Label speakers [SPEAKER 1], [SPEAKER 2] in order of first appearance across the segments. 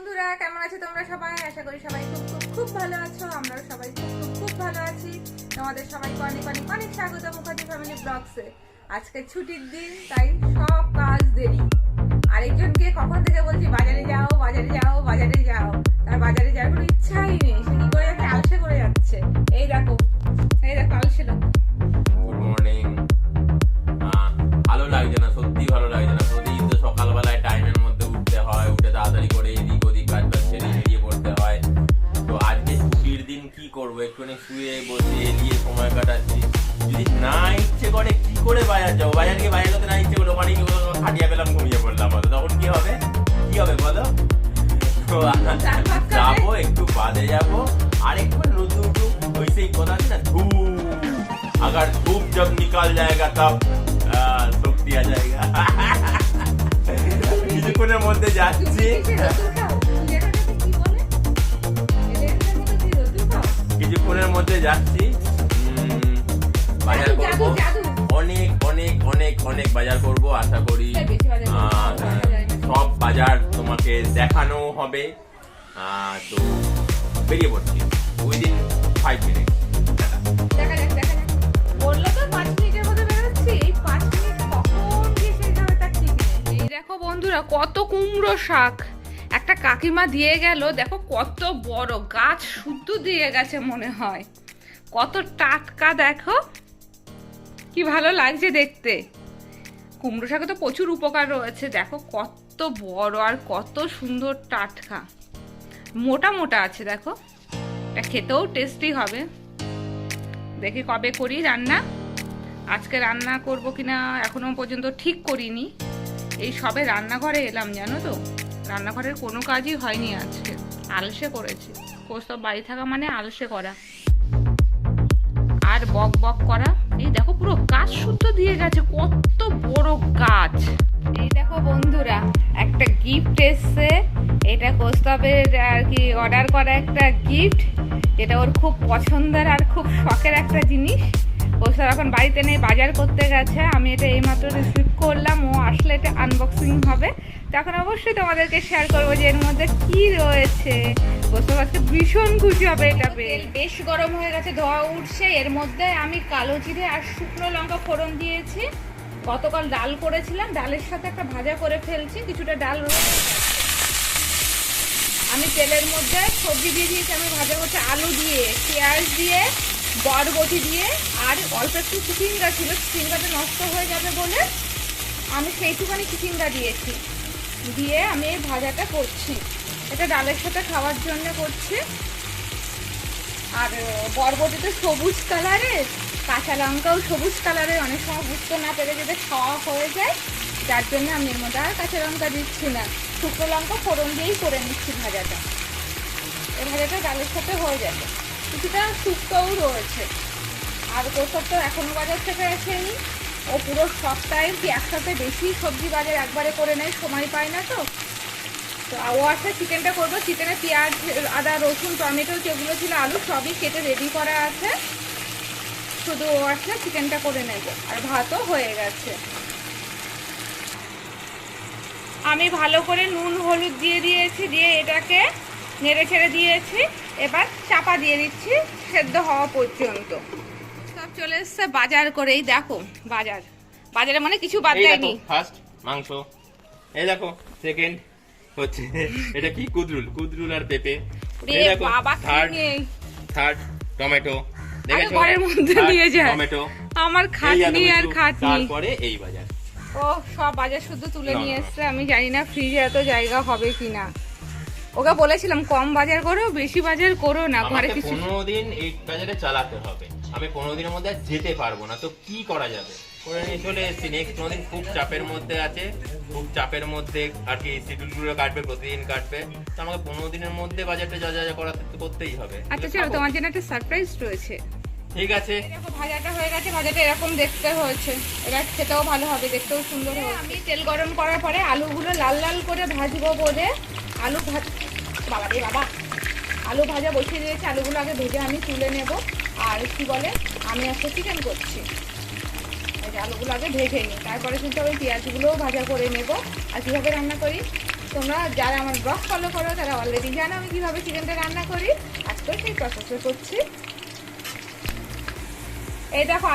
[SPEAKER 1] বন্ধুরা কেমন আছো তোমরা সবাই? আশা করি সবাই খুব খুব খুব ভালো আছো। আমরাও সবাই খুব খুব খুব ভালো আছি। তোমাদের সবাইকে অনেক অনেক অনেক স্বাগত মুখার্জি ফ্যামিলি ব্লগসে। আজকে ছুটির দিন, তাই সব কাজ দেরি। আরেকজনকে কখন থেকে বলছি বাজারে যাও বাজারে যাও বাজারে যাও, তার বাজারে যাওয়ার কোনো ইচ্ছাই নেই। সে কি করে যাচ্ছে? আলসে করে যাচ্ছে। এই দেখো আলসে লোক।
[SPEAKER 2] Good morning. ভালো লাগছে না, সত্যি ভালো লাগছে না। প্রতিদিন তো সকালবেলায় টাইমের মধ্যে উঠতে হয়, উঠে তাড়াতাড়ি করে এদিক ওদিক কাজ বাজ ছেড়ে বেরিয়ে পড়তে হয়। তো আজকে ছুটির দিন কি করবো, একটুখানি শুয়ে বসে এলিয়ে সময় কাটাচ্ছি। যদি না ইচ্ছে করে কি করে বাজার যাবো? বাজার গিয়ে বাজার করতে না ইচ্ছে করে ওখানে গিয়ে খাটিয়া পেলাম, ঘুমিয়ে পড়লাম, তখন কি হবে? কি হবে বলো? তো যাবো, একটু বাদে যাবো। আর একটু নতুন ওই সেই কথা আছে না, ধূপ, अगर धूप जब निकल जाएगा तब শক্তি आ जाएगा। কিছুক্ষণের মধ্যে যাচ্ছি, কিছুক্ষণের মধ্যে যাচ্ছি বাজার করবো। অনেক অনেক অনেক অনেক বাজার করবো, আশা করি সব বাজার তোমাকে দেখানো হবে। তো বেরিয়ে পড়ছি উইদিন 5 মিনিট।
[SPEAKER 1] দেখা যাক দেখা যাক। বললো তো 5 মিনিটের মধ্যে বেরোচ্ছি। 5 মিনিট কখন গিয়ে শেষ হবে তার ঠিক নেই। এই দেখো বন্ধুরা, কত কুমড়ো শাক একটা কাকিমা দিয়ে গেল। দেখো কত বড় গাছ, শুদ্ধ দিয়ে গেছে মনে হয়। কত টাটকা, দেখো কি ভালো লাগছে দেখতে। কুমড়ো শাকে তো প্রচুর উপকার রয়েছে। দেখো কত বড় আর কত সুন্দর টাটকা, মোটা মোটা আছে। দেখো এটা খেতেও টেস্টি হবে। দেখি কবে করি রান্না। আজকে রান্না করব কিনা এখনো পর্যন্ত ঠিক করিনি। এই সবে রান্নাঘরে এলাম, জানো তো, রান্নাঘরের কোনো কাজই হয়নি আজকে। আলসে করেছি। কোথাও বাড়ি থাকা মানে আলসে করা আর বক বক করা। এই দেখো পুরো গাছ শুদ্ধ দিয়ে গেছে, কত বড় গাছ। এই দেখো বন্ধুরা, একটা গিফট এসছে। এটা কোস্তাবের আর কি অর্ডার করা একটা গিফট। এটা ওর খুব পছন্দের আর খুব শখের একটা জিনিস। কোস্তাব এখন বাড়িতে নেই, বাজার করতে গেছে। আমি এটা এইমাত্র রিসিভ করলাম। ও আসলে এটা আনবক্সিং হবে, তখন অবশ্যই তোমাদেরকে শেয়ার করবো যে এর মধ্যে কি রয়েছে। কোস্তাব আজকে ভীষণ খুশি হবে এটা পেয়ে। বেশ গরম হয়ে গেছে, ধোয়া উঠছে। এর মধ্যে আমি কালো জিরে আর শুকনো লঙ্কা ফোড়ন দিয়েছি। গতকাল ডাল করেছিলাম, ডালের সাথে একটা ভাজা করে ফেলছি। কিছুটা ডাল রয়েছে। আমি তেলের মধ্যে সবজি দিয়ে দিয়েছি। আমি ভাজা করছি আলু দিয়ে, পেঁয়াজ দিয়ে, বরবটি দিয়ে, আর অল্প একটু চিচিঙ্গা ছিল। চিচিঙ্গাটা নষ্ট হয়ে যাবে বলে আমি সেইটুখানি চিচিঙ্গা দিয়েছি। দিয়ে আমি এই ভাজাটা করছি। এটা ডালের সাথে খাওয়ার জন্য করছি। আর বরবটিতে সবুজ কালারের, কাঁচা লঙ্কাও সবুজ কালারের। অনেক সময় বুঝতে না পেরে যদি খাওয়া হয়ে যায়, যার জন্য আমি এর মধ্যে আর কাঁচা লঙ্কা দিচ্ছি না। শুকনো লঙ্কা ফোড়ন দিয়েই করে নিচ্ছি ভাজাটা। এই ভাজাটা ডালের সাথে হয়ে যাবে। কিছুটা শুক্তোও রয়েছে। আর কোথাও তো এখনো বাজার থেকে আসেনি। ও পুরো সপ্তাহে কি একসাথে বেশি সবজি বাজার একবারে করে নেয়, সময় পায় না। তো ও আসলে চিকেনটা করবো। চিকেনে পেঁয়াজ, আদা, রসুন, টমেটো যেগুলো ছিল, আলু সবই কেটে রেডি করা আছে। শুধু ও আসলে চিকেনটা করে নেব। আর ভাতও হয়ে গেছে। আমি ভালো করে নুন হলুদ দিয়ে দিয়েছি, দিয়ে এটাকে নেড়ে ছেড়ে দিয়েছি। এবার চাপা দিয়ে দিচ্ছি সেদ্ধ হওয়া পর্যন্ত। সব চলে এসছে বাজার করেই। দেখো বাজারে মানে কিছু বাদ দেয়নি।
[SPEAKER 2] ফার্স্ট মাংস, এই দেখো। সেকেন্ড হচ্ছে এটা কি, কুদরুল আর পেঁপে। এই দেখো থার্ড টমেটো। দেখেছো
[SPEAKER 1] ঘরের মধ্যে নিয়ে যায়
[SPEAKER 2] টমেটো।
[SPEAKER 1] আমার খাটনি আর খাটনি।
[SPEAKER 2] তারপরে এই বাজার।
[SPEAKER 1] ও সব বাজার শুধু তুলে নিয়ে এসছে। আমি জানি না ফ্রিজে এত জায়গা হবে কিনা। ওকে বলেছিলাম কম বাজার করো, বেশি বাজার করো না। ঘরে কিছু
[SPEAKER 2] 15 দিন এই বাজারে চালাতে হবে। আমি 15 দিনের মধ্যে যেতে পারবো না, তো কি করা যাবে করে নিয়ে চলে এসেছি। নেক্সট 15 দিন খুব চাপের মধ্যে আছে। খুব চাপের মধ্যে আর কি শিডিউলগুলো কাটবে, প্রতিদিন কাটবে। তো আমাকে 15 দিনের মধ্যে বাজারটা যা যা করাতে করতেই হবে।
[SPEAKER 1] আচ্ছা চলো, তোমার জন্য একটা সারপ্রাইজ রয়েছে।
[SPEAKER 2] ঠিক আছে।
[SPEAKER 1] দেখো ভাজাটা হয়ে গেছে। ভাজাটা এরকম দেখতে হয়েছে। এটা খেতেও ভালো হবে, দেখতেও সুন্দর হবে। আমি তেল গরম করার পরে আলুগুলো লাল লাল করে ভাজবো বলে আলু ভাজা বসিয়ে দিয়েছি। আলুগুলো আগে ভেজে আমি তুলে নেব। আর কি বলে, আমি আজকে চিকেন করছি। এই যে আলুগুলো আগে ভেজে নিই, তারপরে কিন্তু আমি পেঁয়াজগুলোও ভাজা করে নেব। আর কীভাবে রান্না করি তোমরা যারা আমার ব্লগ ফলো করো তারা অলরেডি জানো আমি কিভাবে চিকেনটা রান্না করি। আজকেও সেই প্রসেসে করছি। এই দেখো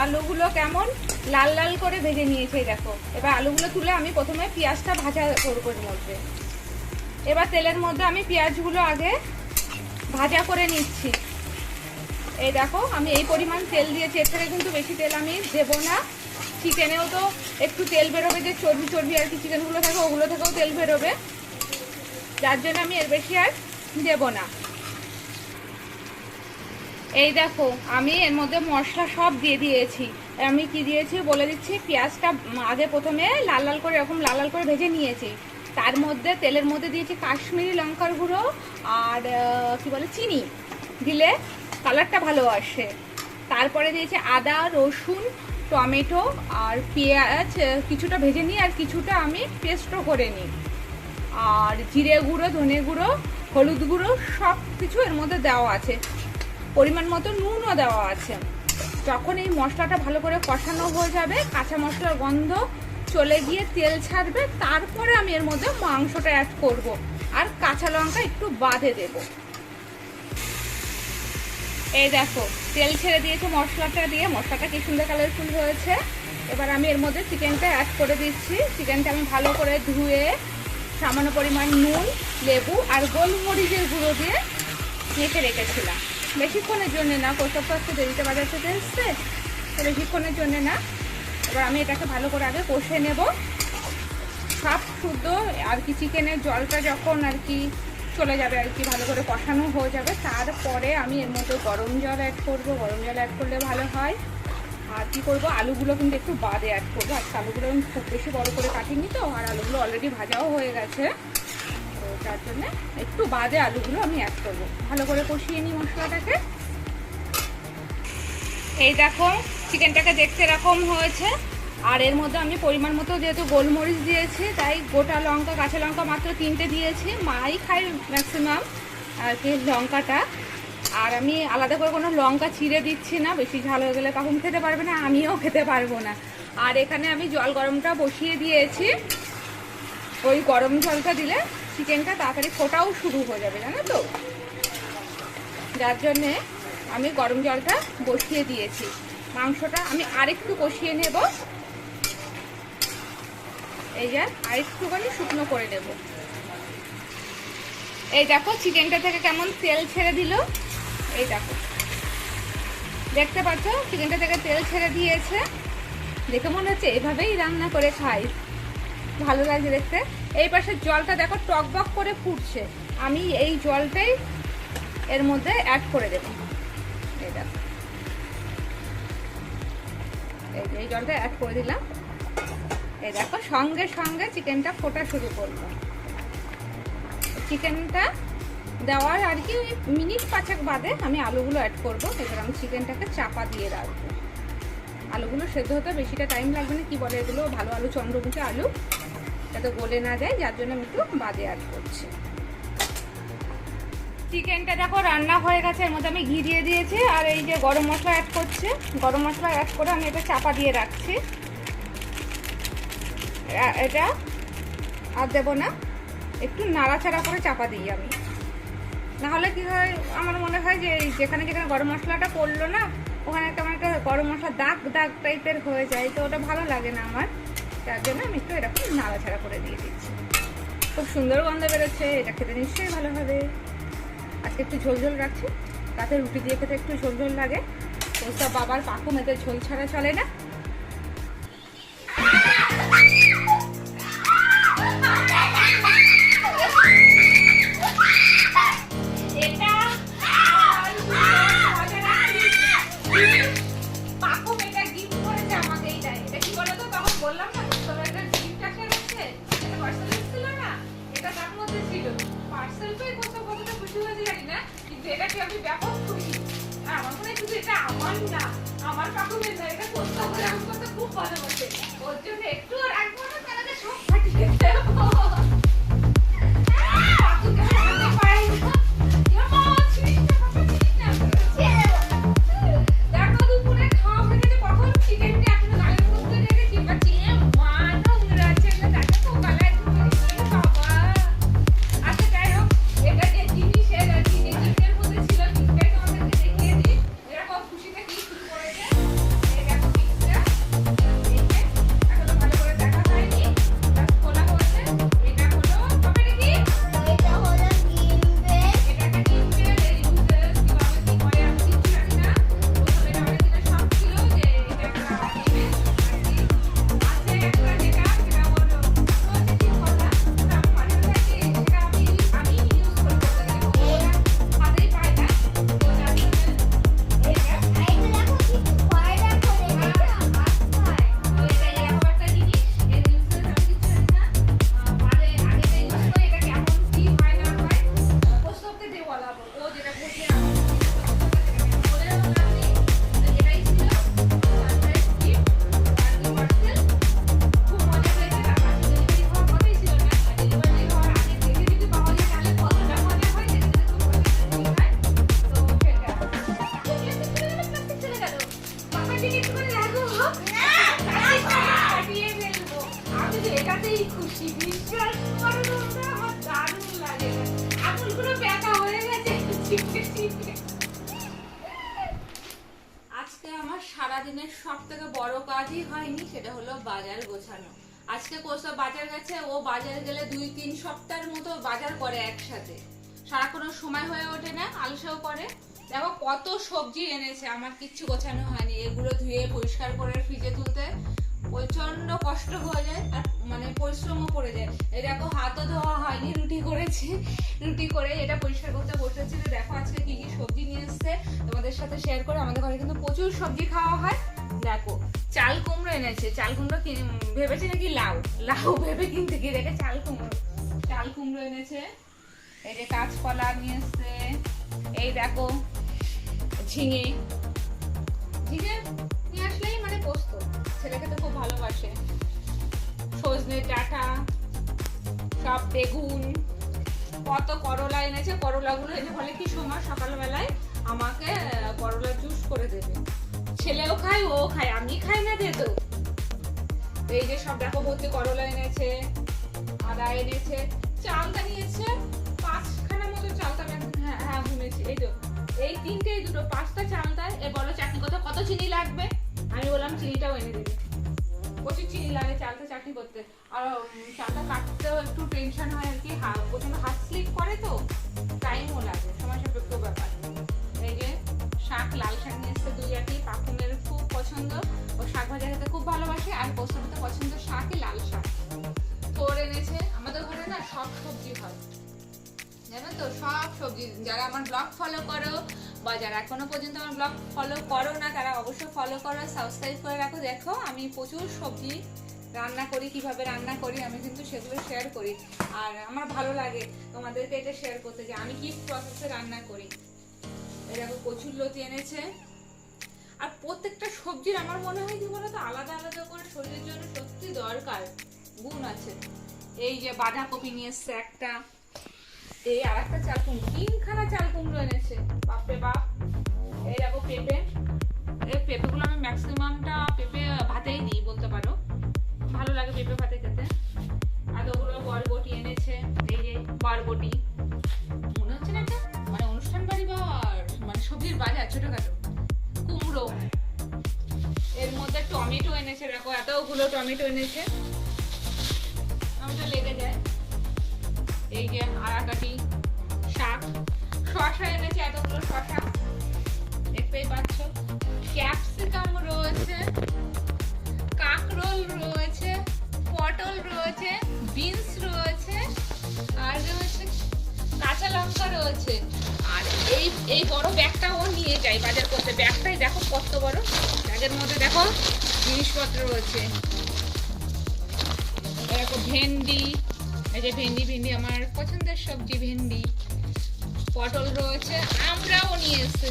[SPEAKER 1] আলুগুলো কেমন লাল লাল করে ভেজে নিয়েছে। এই দেখো, এবার আলুগুলো তুলে আমি প্রথমে পেঁয়াজটা ভাজা করবো এর মধ্যে। এবার তেলের মধ্যে আমি পেঁয়াজগুলো আগে ভাজা করে নিচ্ছি। এই দেখো আমি এই পরিমাণ তেল দিয়েছি, এর থেকে কিন্তু বেশি তেল আমি দেবো না। চিকেনেও তো একটু তেল বেরোবে, যে চর্বি চর্বি আর কি চিকেনগুলো থাকে ওগুলো থেকেও তেল বেরোবে, যার জন্য আমি এর বেশি আর দেবো না। এই দেখো আমি এর মধ্যে মশলা সব দিয়ে দিয়েছি। আমি কি দিয়েছি বলে দিচ্ছি। পেঁয়াজটা আগে প্রথমে লাল লাল করে এরকম লাল লাল করে ভেজে নিয়েছি। তার মধ্যে তেলের মধ্যে দিয়েছি কাশ্মীরি লঙ্কার গুঁড়ো আর কি বলে চিনি, দিলে কালারটা ভালো আসে। তারপরে দিয়েছি আদা, রসুন, টমেটো আর পেঁয়াজ কিছুটা ভেজে নিই আর কিছুটা আমি পেস্টও করে নিই। আর জিরে গুঁড়ো, ধনে গুঁড়ো, হলুদ গুঁড়ো সব কিছু এর মধ্যে দেওয়া আছে। পরিমাণ মতো নুনও দেওয়া আছে। যখন এই মশলাটা ভালো করে কষানো হয়ে যাবে, কাঁচা মশলার গন্ধ চলে গিয়ে তেল ছাড়বে, তারপরে আমি এর মধ্যে মাংসটা অ্যাড করব আর কাঁচা লঙ্কা একটু বাদে দেব। এই দেখো তেল ছেড়ে দিয়েছে মশলাটা দিয়ে, মশলাটা কি সুন্দর কালারফুল হয়েছে। এবার আমি এর মধ্যে চিকেনটা অ্যাড করে দিচ্ছি। চিকেনটা আমি ভালো করে ধুয়ে সামান্য পরিমাণ নুন, লেবু আর গোলমরিচের গুঁড়ো দিয়ে মেখে রেখেছিলাম। বেশিক্ষণের জন্য না, কষা তো দেরিতে বাজার থেকে এসছে, তো বেশিক্ষণের জন্য না। এবার আমি এটাকে ভালো করে আগে কষে নেব সব শুদ্ধ আর কি। চিকেনের জলটা যখন আর কি চলে যাবে আর কি, ভালো করে কষানো হয়ে যাবে, তারপরে আমি এর মধ্যে গরম জল অ্যাড করব। গরম জল অ্যাড করলে ভালো হয়। আর কি করব, আলুগুলো কিন্তু একটু বাদে অ্যাড করবো। আর আলুগুলো আমি খুব বেশি বড় করে কাটিনি তো, আর আলুগুলো অলরেডি ভাজাও হয়ে গেছে, তো তার জন্য একটু বাদে আলুগুলো আমি অ্যাড করবো। ভালো করে কষিয়ে নিই মশলাটাকে। এই দেখো চিকেনটাকে দেখতে এরকম হয়েছে। আর এর মধ্যে আমি পরিমাণ মতো যেহেতু গোলমরিচ দিয়েছি, তাই গোটা লঙ্কা, কাঁচা লঙ্কা মাত্র 3টে দিয়েছি। মাই খাই ম্যাক্সিমাম আর কি লঙ্কাটা। আর আমি আলাদা করে কোনো লঙ্কা চিড়ে দিচ্ছি না, বেশি ঝাল হয়ে গেলে কাকুন খেতে পারবে না, আমিও খেতে পারবো না। আর এখানে আমি জল গরমটা বসিয়ে দিয়েছি। ওই গরম জলটা দিলে চিকেনটা তাড়াতাড়ি ফোটাও শুরু হয়ে যাবে, জানো তো, যার জন্যে আমি গরম জলটা বসিয়ে দিয়েছি। মাংসটা আমি আরেকটু কষিয়ে নেব। এই যে আরেকটুখানি শুকনো করে নেব। এই দেখো চিকেনটা থেকে কেমন তেল ছেড়ে দিল। এই দেখো দেখতে পাচ্ছ চিকেনটা থেকে তেল ছেড়ে দিয়েছে। দেখে মনে হচ্ছে এভাবেই রান্না করে খাই, ভালো লাগছে দেখতে। এই পাশের জলটা দেখো টকবক করে ফুটছে, আমি এই জলটাই এর মধ্যে অ্যাড করে দেব। এই দেখো এই জলটা অ্যাড করে দিলাম। এই দেখো সঙ্গে সঙ্গে চিকেনটা ফোটা শুরু করলো। চিকেনটা দেওয়ার আর কি মিনিট 5 বাদে আমি আলুগুলো অ্যাড করবো। এবার আমি চিকেনটাকে চাপা দিয়ে রাখবো। আলুগুলো সেদ্ধ হতে বেশিটা টাইম লাগবে না, কি বলে এগুলো ভালো আলু, চন্দ্রমুখী আলু, যাতে গলে না যায়, যার জন্য আমি একটু বাদে অ্যাড করছি। চিকেনটা দেখো রান্না হয়ে গেছে, এর মধ্যে আমি ঘি দিয়ে দিয়েছি আর এই যে গরম মশলা অ্যাড করছি। গরম মশলা অ্যাড করে আমি এটা চাপা দিয়ে রাখছি। এটা আর দেবো না, একটু নাড়াচাড়া করে চাপা দিই আমি। নাহলে কি হয়, আমার মনে হয় যে যেখানে যেখানে গরম মশলাটা পড়লো না, ওখানে কেমন একটা গরম মশলা দাগ দাগ টাইপের হয়ে যায়, তো ওটা ভালো লাগে না আমার। তার জন্য আমি একটু এরকম নাড়াচাড়া করে দিয়ে দিচ্ছি। খুব সুন্দর গন্ধ বেরোচ্ছে, এটা খেতে নিশ্চয়ই ভালো হবে। আজকে একটু ঝোল ঝোল রাখছি, তাতে রুটি দিয়ে খেতে একটু ঝোল ঝোল লাগে। ওসব বাবার পাকু মেতে ঝোল ছাড়া চলে না। আমার কাকু মেয়ে এটা করতে হবে, আমি করতে খুব ভালোবাসে, ওর জন্য একটু রাখবো না, তাহলে সব ফাটিয়ে দেবো। দেখো দুপুরে খাওয়া হয়ে গেছে কখন, চিকেনটা এখনো গালের মধ্যে রেখেছি, বা চিকেন মা নোংরা ছেলে, দেখো তো গালায় বাবা দেখলেই খুশি, বিশ্বাস করো তোমরা, আমার দারুণ লাগে। আঙুলগুলো ব্যথা হয়ে গেছে চিপকে চিপকে। আজকে আমার সারাদিনের সব থেকে বড় কাজই হয়নি, সেটা হলো বাজার গোছানো। আজকে কোসা বাজার গেছে, ও বাজার গেলে 2-3 সপ্তাহের মতো বাজার করে একসাথে, সারা কোনো সময় হয়ে ওঠে না, আলসেও করে। দেখো কত সবজি এনেছে, আমার কিচ্ছু গোছানো হয়নি। এগুলো ধুয়ে পরিষ্কার করে ফ্রিজে তুলতে প্রচন্ড কষ্ট হয়ে যায়, আর মানে পরিশ্রমও পড়ে যায়। এই দেখো হাতও ধোয়া হয়নি, রুটি করেছি, রুটি করে এটা পরিষ্কার করতে বসেছি। দেখো আজকে কি কি সবজি নিয়ে এসছে তোমাদের সাথে শেয়ার করে। আমাদের ঘরে কিন্তু প্রচুর সবজি খাওয়া হয়। দেখো চাল কুমড়ো এনেছে, চাল কুমড়ো ভেবেছি নাকি লাউ, লাউ ভেবে কিনতে গিয়ে দেখে চাল কুমড়ো এনেছে। এই যে কাঁচকলা নিয়ে এসছে, এই দেখো ঝিঙে নিয়ে আসলেই মানে পোস্ত, ছেলেকে তো খুব ভালোবাসে। সজনে ডাঁটা, সব বেগুন, কত করলা এনেছে। করলাগুলো এনে বলে কি সময় সকালবেলায় আমাকে করলা জুস করে দেবে। ছেলেও খায়, ও খায়, আমি খাই না যেত। এই যে সব দেখো ভর্তি করলা এনেছে, আদা এনেছে, চালটা নিয়েছে 5খানা মতো চালটা। হ্যাঁ ভুলেছি, এই তো এই 3টে, এই 2টো, 5টা চালটা। এ বলো চাটনি কত চিনি লাগবে? আমি বললাম চিনিটাও এনে দেবে। প্রচুর চিনি লাগে চালটা চাটনি করতে, আর চালটা কাটতেও একটু টেনশন হয় আর কি, প্রচন্ড হাত স্লিপ করে তো, টাইমও লাগে, সময় সাপেক্ষ ব্যাপার। এই যে শাক, লাল শাক নিয়ে এসছে 2 পাকুমের খুব পছন্দ, ও শাক ভাজা খেতে খুব ভালোবাসে, আর পোস্ত পছন্দ শাকই লাল শাক। তোর এনেছে। আমাদের ঘরে না সব সবজি হয়, জানো তো, সব সবজি। যারা আমার ব্লগ ফলো করো বা যারা এখনো পর্যন্ত আমার ব্লগ ফলো করো না, তারা অবশ্যই ফলো করো, সাবস্ক্রাইব করে রাখো। দেখো আমি প্রচুর সবজি রান্না করি, কিভাবে রান্না করি আমি কিন্তু সেগুলো শেয়ার করি, আর আমার ভালো লাগে তোমাদেরকে এটা শেয়ার করতে, যে আমি কি প্রসেসে রান্না করি। এই দেখো কচুরলতি এনেছে। আর প্রত্যেকটা সবজির আমার মনে হয় কি বলতো, আলাদা আলাদা করে শরীরের জন্য সত্যি দরকার, গুণ আছে। এই যে বাঁধাকপি নিয়ে এসছে একটা, এই আর একটা চাল কুমড়ো, 3খানা চাল কুমড়ো এনেছে, বাপরে বাপ। এই দেখো পেঁপে, এই পেঁপেগুলো আমি ম্যাক্সিমামটা পেঁপে ভাতেই দিই বলতে পারো, ভালো লাগে পেঁপে ভাতে খেতে। আর ওগুলো বরবটি এনেছে, এই যে বরবটি, মনে হচ্ছে না এটা মানে অনুষ্ঠান বাড়ি বা মানে সবজির বাজার ছোটখাটো। কুমড়ো, এর মধ্যে টমেটো এনেছে, দেখো এতগুলো টমেটো এনেছে, টমেটো লেগে যায়। এই যে আরাকাটি শাক, শসা এনেছে এতগুলো শসা, দেখতেই পাচ্ছ। ক্যাপসিকাম রয়েছে, কাঁকরোল রয়েছে, পটল রয়েছে, বিনস রয়েছে, আর রয়েছে কাঁচা লঙ্কা রয়েছে। আর এই বড় ব্যাগটা ও নিয়ে যায় বাজার করতে, ব্যাগটাই দেখো কত বড়, ব্যাগের মধ্যে দেখো জিনিসপত্র রয়েছে। দেখো ভেন্ডি, এই যে ভেন্ডি আমার পছন্দের সবজি ভেন্ডি, পটল রয়েছে, আমরাও নিয়ে এসছে,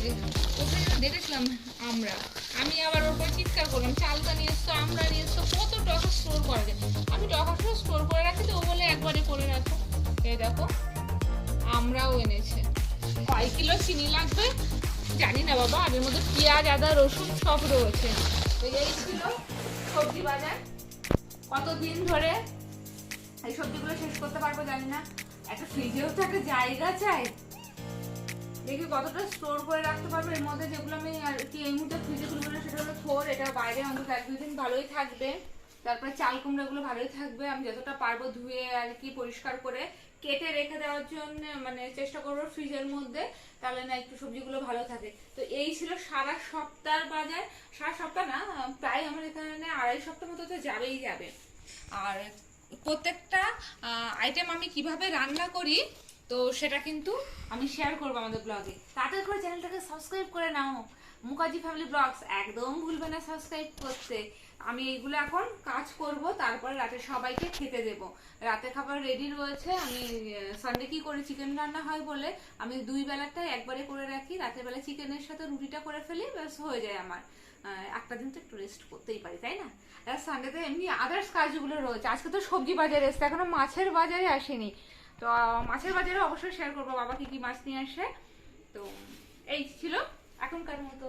[SPEAKER 1] ওখানে দেখেছিলাম আমরা, আমি আবার ওর উপর চিৎকার করলাম, চালটা নিয়ে এসছো, আমরা নিয়ে এসছো, কত টাকা স্টোর করা যায়। আমি টাকা স্টোর করে রাখি, তো ও বলে একবারে করে রাখো। এই দেখো আমরাও এনেছে। কয় কিলো চিনি লাগবে জানি না বাবা, এর মধ্যে পেঁয়াজ, আদা, রসুন সব রয়েছে। এই ছিল সবজি বাজার। কতদিন ধরে এই সবজিগুলো শেষ করতে পারবো জানি না, একটা ফ্রিজেও তো একটা জায়গা চাই, দেখি কতটা স্টোর করে রাখতে পারবো। এর মধ্যে যেগুলো আমি আর কি এই মুহূর্তে ফ্রিজে তুলবো না, সেটা হলো থোর, এটা বাইরে অন্তত 1-2 দিন ভালোই থাকবে। তারপরে চাল কুমড়োগুলো ভালোই থাকবে, আমি যতটা পারবো ধুয়ে আর কি পরিষ্কার করে কেটে রেখে দেওয়ার জন্য মানে চেষ্টা করবো ফ্রিজের মধ্যে, তাহলে না একটু সবজিগুলো ভালো থাকে। তো এই ছিল সারা সপ্তাহের বাজার, সারা সপ্তাহ না প্রায় আমার এখানে 2.5 সপ্তাহ মতো তো যাবেই যাবে। আর প্রত্যেকটা আইটেম আমি কিভাবে রান্না করি তো সেটা কিন্তু আমি শেয়ার করবো আমাদের ব্লগে। তাড়াতাড়ি করে চ্যানেলটাকে সাবস্ক্রাইব করে নাও, মুখার্জি ফ্যামিলি ব্লগস, একদম ভুলবে না সাবস্ক্রাইব করতে। আমি এইগুলো এখন কাজ করব, তারপরে রাতে সবাইকে খেতে দেব। রাতে খাবার রেডি রয়েছে। আমি সানডে কি করে চিকেন রান্না হয় বলে আমি 2 বেলাটাই একবারে করে রাখি, রাতের বেলা চিকেনের সাথে রুটিটা করে ফেলি, ব্যাস হয়ে যায় আমার। একটা দিন তো একটু রেস্ট করতেই পারি, তাই না? আর সানডেতে এমনি আদার্স কাজগুলো রয়েছে। আজকে তো সবজি বাজারে এসছে, এখনো মাছের বাজারে আসেনি, তো মাছের বাজারে অবশ্যই শেয়ার করবো বাবা কি কি মাছ নিয়ে আসে। তো এই ছিল এখনকার মতো।